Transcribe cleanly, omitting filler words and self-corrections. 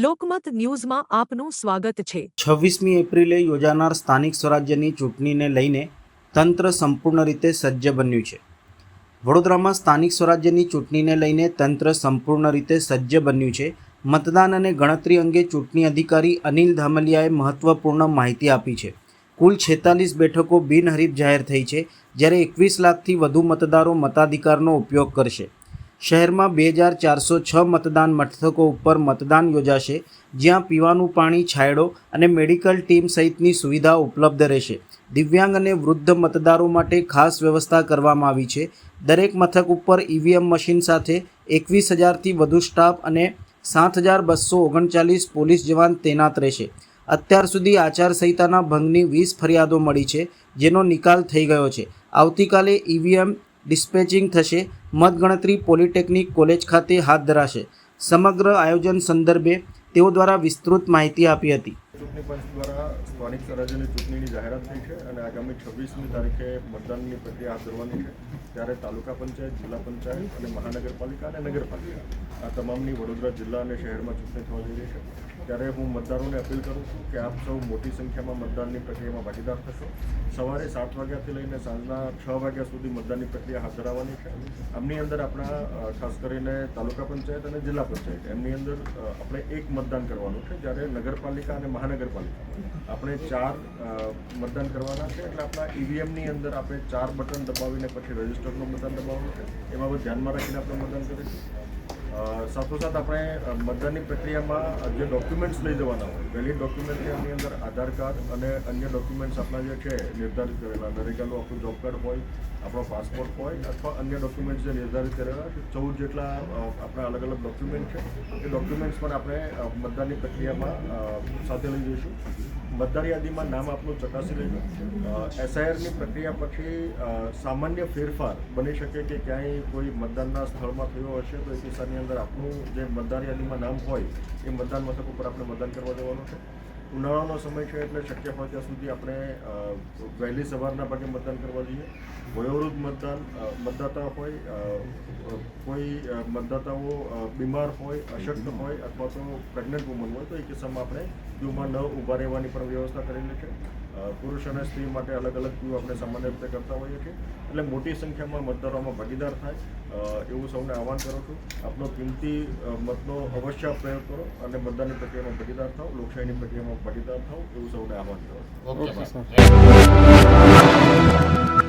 લોકમત ન્યૂઝમાં આપનું સ્વાગત છે। 26મી એપ્રિલે યોજાનાર સ્થાનિક સ્વરાજ્યની ચૂંટણીને લઈને તંત્ર સંપૂર્ણ રીતે સજ્જ બન્યું છે। વડોદરામાં સ્થાનિક સ્વરાજ્યની ચૂંટણીને લઈને તંત્ર સંપૂર્ણ રીતે સજ્જ બન્યું છે। મતદાન અને ગણતરી અંગે ચૂંટણી અધિકારી અનિલ ધામલિયાએ મહત્વપૂર્ણ માહિતી આપી છે। કુલ 46 બેઠકો બિનહરીફ જાહેર થઈ છે, જ્યારે 21 લાખથી વધુ મતદારો મતાધિકારનો ઉપયોગ કરશે। શહેરમાં 2406 મતદાન મથકો ઉપર મતદાન યોજાશે, જ્યાં પીવાનું પાણી, છાંયડો અને મેડિકલ ટીમ સહિતની સુવિધા ઉપલબ્ધ રહેશે। દિવ્યાંગ અને વૃદ્ધ મતદારો માટે ખાસ વ્યવસ્થા કરવામાં આવી છે। દરેક મથક ઉપર ઈવીએમ મશીન સાથે 21,000થી વધુ સ્ટાફ અને 7,239 પોલીસ જવાન તૈનાત રહેશે। અત્યાર સુધી આચારસંહિતાના ભંગની 20 ફરિયાદો મળી છે, જેનો નિકાલ થઈ ગયો છે। આવતીકાલે ઈવીએમ ડિસ્પેચિંગ થશે। મતગણતરી પોલિટેકનિક કોલેજ ખાતે હાથ ધરાશે। સમગ્ર આયોજન સંદર્ભે તેઓ દ્વારા વિસ્તૃત માહિતી આપી હતી। ચૂંટણી પંચ દ્વારા સ્થાનિક સ્વરાજ્યની ચૂંટણીની જાહેરાત થઈ છે અને આગામી 26મી તારીખે મતદાનની પ્રક્રિયા હાથ ધરવાની છે। ત્યારે તાલુકા પંચાયત, જિલ્લા પંચાયત અને મહાનગરપાલિકા અને નગરપાલિકા આ તમામની વડોદરા જિલ્લા અને શહેરમાં ચૂંટણી થવા જઈ રહી છે। ત્યારે હું મતદારોને અપીલ કરું છું કે આપ સૌ મોટી સંખ્યામાં મતદાનની પ્રક્રિયામાં ભાગીદાર થશો। સવારે 7 વાગ્યાથી લઈને સાંજના 6 વાગ્યા સુધી મતદાનની પ્રક્રિયા હાથ ધરાવવાની છે। આમની અંદર આપણા ખાસ કરીને તાલુકા પંચાયત અને જિલ્લા પંચાયત એમની અંદર આપણે એક મતદાન કરવાનું છે, જ્યારે નગરપાલિકા અને મહાનગરપાલિકા આપણે 4 મતદાન કરવાના છે। એટલે આપણા ઈવીએમની અંદર આપણે 4 બટન દબાવીને પછી રજિસ્ટરનું બટન દબાવવાનું છે। એ બાબત ધ્યાનમાં રાખીને આપણે મતદાન કરીશું। સાથોસાથ આપણે મતદાનની પ્રક્રિયામાં જે ડોક્યુમેન્ટ્સ લઈ જવાના હોય, વેલિડ ડોક્યુમેન્ટ છે, એની અંદર આધાર કાર્ડ અને અન્ય ડોક્યુમેન્ટ્સ આપણા જે છે નિર્ધારિત કરેલા, નરેગાનું આપણું જોબ કાર્ડ હોય, આપણો પાસપોર્ટ હોય અથવા અન્ય ડોક્યુમેન્ટ્સ જે નિર્ધારિત કરેલા છે, 14 જેટલા આપણા અલગ અલગ ડોક્યુમેન્ટ છે, એ ડોક્યુમેન્ટ્સ પણ આપણે મતદાનની પ્રક્રિયામાં સાથે લઈ જઈશું। મતદાર યાદીમાં નામ આપનું ચકાસી લઈશું। એસઆઈઆરની પ્રક્રિયા પછી સામાન્ય ફેરફાર બની શકે કે ક્યાંય કોઈ મતદાનના સ્થળમાં થયો હશે, તો એ કિસ્સાની અંદર આપનું જે મતદાર યાદીમાં નામ હોય એ મતદાન મથક ઉપર આપણે મતદાન કરવા જવાનું છે। ઉનાળાનો સમય છે એટલે શક્ય હોય ત્યાં સુધી આપણે વહેલી સવારના ભાગે મતદાન કરવા જોઈએ। વયોવૃદ્ધ મતદાતા હોય, કોઈ મતદાતાઓ બીમાર હોય, અશક્ત હોય અથવા તો પ્રેગ્નન્ટ વુમન હોય, તો એ કિસ્સામાં આપણે ક્યુમાં ન ઊભા રહેવાની પણ વ્યવસ્થા કરેલી છે। પુરુષ અને સ્ત્રી માટે અલગ અલગ ક્યુ આપણે સામાન્ય રીતે કરતા હોઈએ છીએ। એટલે મોટી સંખ્યામાં મતદારોમાં ભાગીદાર થાય એવું સૌને આહવાન કરું છું। આપનો કિંમતી મતનો અવશ્ય પ્રયોગ કરો અને મતદાનની પ્રક્રિયામાં ભાગીદાર થાઓ, લોકશાહીની પ્રક્રિયામાં ભાગીદાર થાઓ એવું સૌને આહવાન કરું છું।